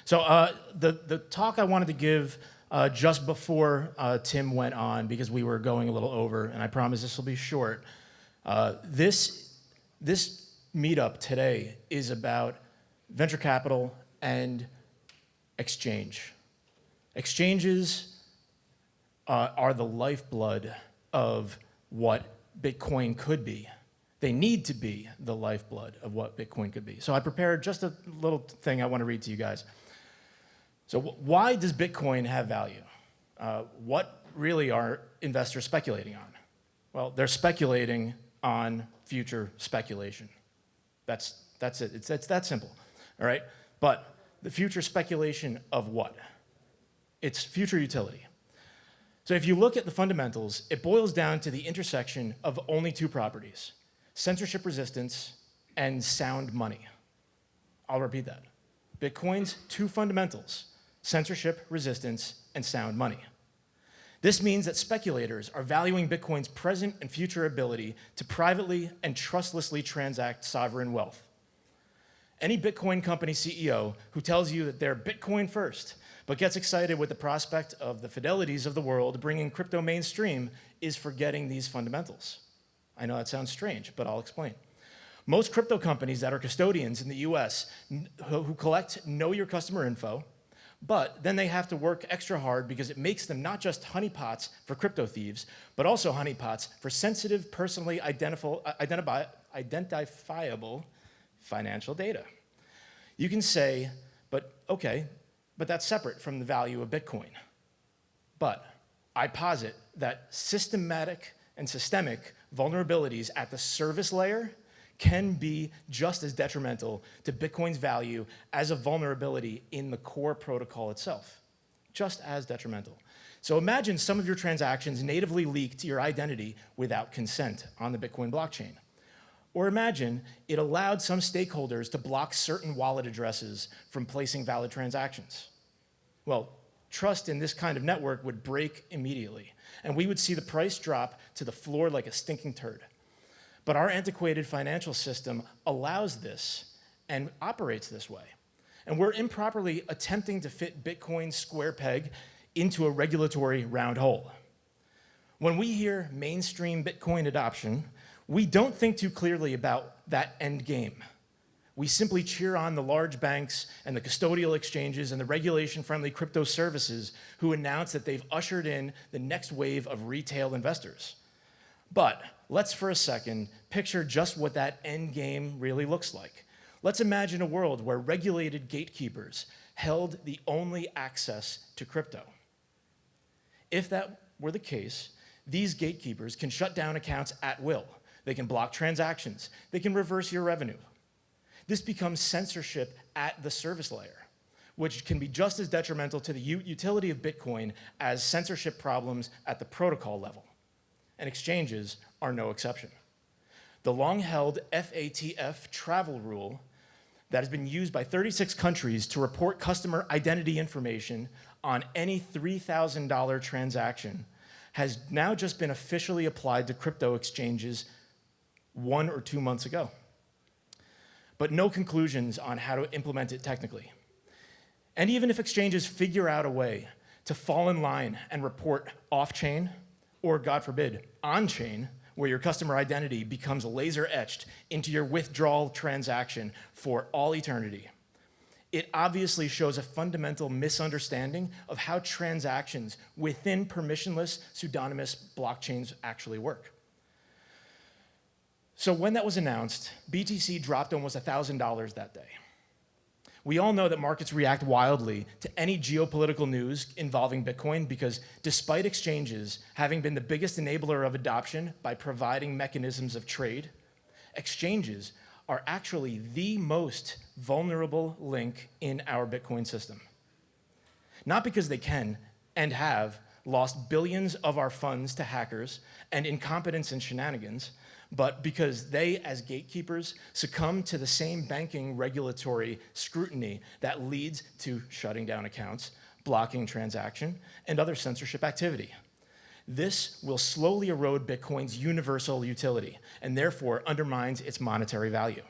So the talk I wanted to give just before Tim went on, because we were going a little over, and I promise this will be short. This meetup today is about venture capital and exchange. Exchanges are the lifeblood of what Bitcoin could be. They need to be the lifeblood of what Bitcoin could be. So I prepared just a little thing I want to read to you guys. So why does Bitcoin have value? What really are investors speculating on? Well, they're speculating on future speculation. That's it. It's that simple, all right? But the future speculation of what? It's future utility. So if you look at the fundamentals, it boils down to the intersection of only two properties: censorship resistance and sound money. I'll repeat that. Bitcoin's two fundamentals: censorship resistance and sound money. This means that speculators are valuing Bitcoin's present and future ability to privately and trustlessly transact sovereign wealth. Any Bitcoin company CEO who tells you that they're Bitcoin first, but gets excited with the prospect of the fidelities of the world bringing crypto mainstream is forgetting these fundamentals. I know that sounds strange, but I'll explain. Most crypto companies that are custodians in the US who collect know your customer info, but then they have to work extra hard because it makes them not just honeypots for crypto thieves, but also honeypots for sensitive, personally identifiable financial data. You can say, but that's separate from the value of Bitcoin. But I posit that systematic and systemic vulnerabilities at the service layer can be just as detrimental to Bitcoin's value as a vulnerability in the core protocol itself, just as detrimental. So imagine some of your transactions natively leaked your identity without consent on the Bitcoin blockchain. Or imagine it allowed some stakeholders to block certain wallet addresses from placing valid transactions. Well, trust in this kind of network would break immediately, and we would see the price drop to the floor like a stinking turd. But our antiquated financial system allows this and operates this way. And we're improperly attempting to fit Bitcoin's square peg into a regulatory round hole. When we hear mainstream Bitcoin adoption, we don't think too clearly about that end game. We simply cheer on the large banks and the custodial exchanges and the regulation-friendly crypto services who announce that they've ushered in the next wave of retail investors. But let's for a second picture just what that end game really looks like. Let's imagine a world where regulated gatekeepers held the only access to crypto. If that were the case, these gatekeepers can shut down accounts at will. They can block transactions. They can reverse your revenue. This becomes censorship at the service layer, which can be just as detrimental to the utility of Bitcoin as censorship problems at the protocol level. And exchanges are no exception. The long-held FATF travel rule that has been used by 36 countries to report customer identity information on any $3,000 transaction has now just been officially applied to crypto exchanges 1 or 2 months ago. But no conclusions on how to implement it technically. And even if exchanges figure out a way to fall in line and report off-chain, or God forbid, on-chain, where your customer identity becomes laser etched into your withdrawal transaction for all eternity, it obviously shows a fundamental misunderstanding of how transactions within permissionless, pseudonymous blockchains actually work. So when that was announced, BTC dropped almost $1,000 that day. We all know that markets react wildly to any geopolitical news involving Bitcoin because despite exchanges having been the biggest enabler of adoption by providing mechanisms of trade, exchanges are actually the most vulnerable link in our Bitcoin system. Not because they can and have lost billions of our funds to hackers and incompetence and shenanigans, but because they, as gatekeepers, succumb to the same banking regulatory scrutiny that leads to shutting down accounts, blocking transaction, and other censorship activity. This will slowly erode Bitcoin's universal utility and therefore undermines its monetary value.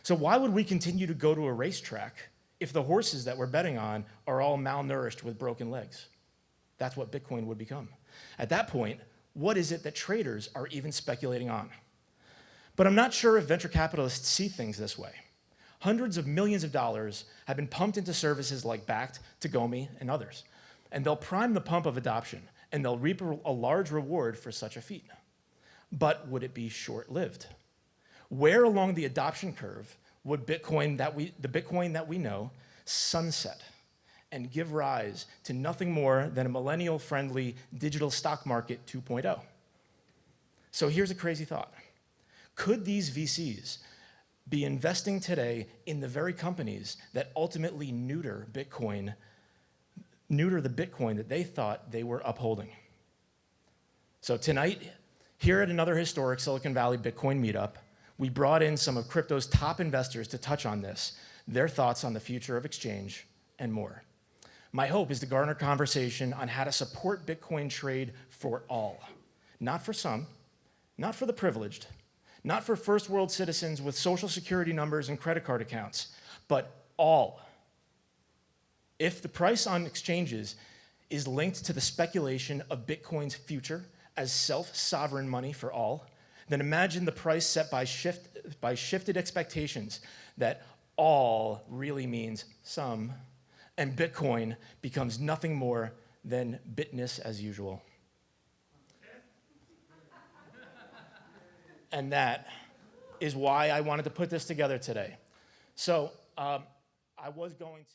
So why would we continue to go to a racetrack if the horses that we're betting on are all malnourished with broken legs? That's what Bitcoin would become. At that point, what is it that traders are even speculating on? But I'm not sure if venture capitalists see things this way. Hundreds of millions of dollars have been pumped into services like Bakkt, Tagomi, and others, and they'll prime the pump of adoption, and they'll reap a large reward for such a feat. But would it be short-lived? Where along the adoption curve would the Bitcoin that we know sunset and give rise to nothing more than a millennial-friendly digital stock market 2.0? So here's a crazy thought. Could these VCs be investing today in the very companies that ultimately neuter the Bitcoin that they thought they were upholding? So tonight, here at another historic Silicon Valley Bitcoin meetup, we brought in some of crypto's top investors to touch on this, their thoughts on the future of exchange, and more. My hope is to garner conversation on how to support Bitcoin trade for all, not for some, not for the privileged, not for first world citizens with social security numbers and credit card accounts, but all. If the price on exchanges is linked to the speculation of Bitcoin's future as self-sovereign money for all, then imagine the price set by shifted expectations that all really means some, and Bitcoin becomes nothing more than Bitness as usual. And that is why I wanted to put this together today. So I was going to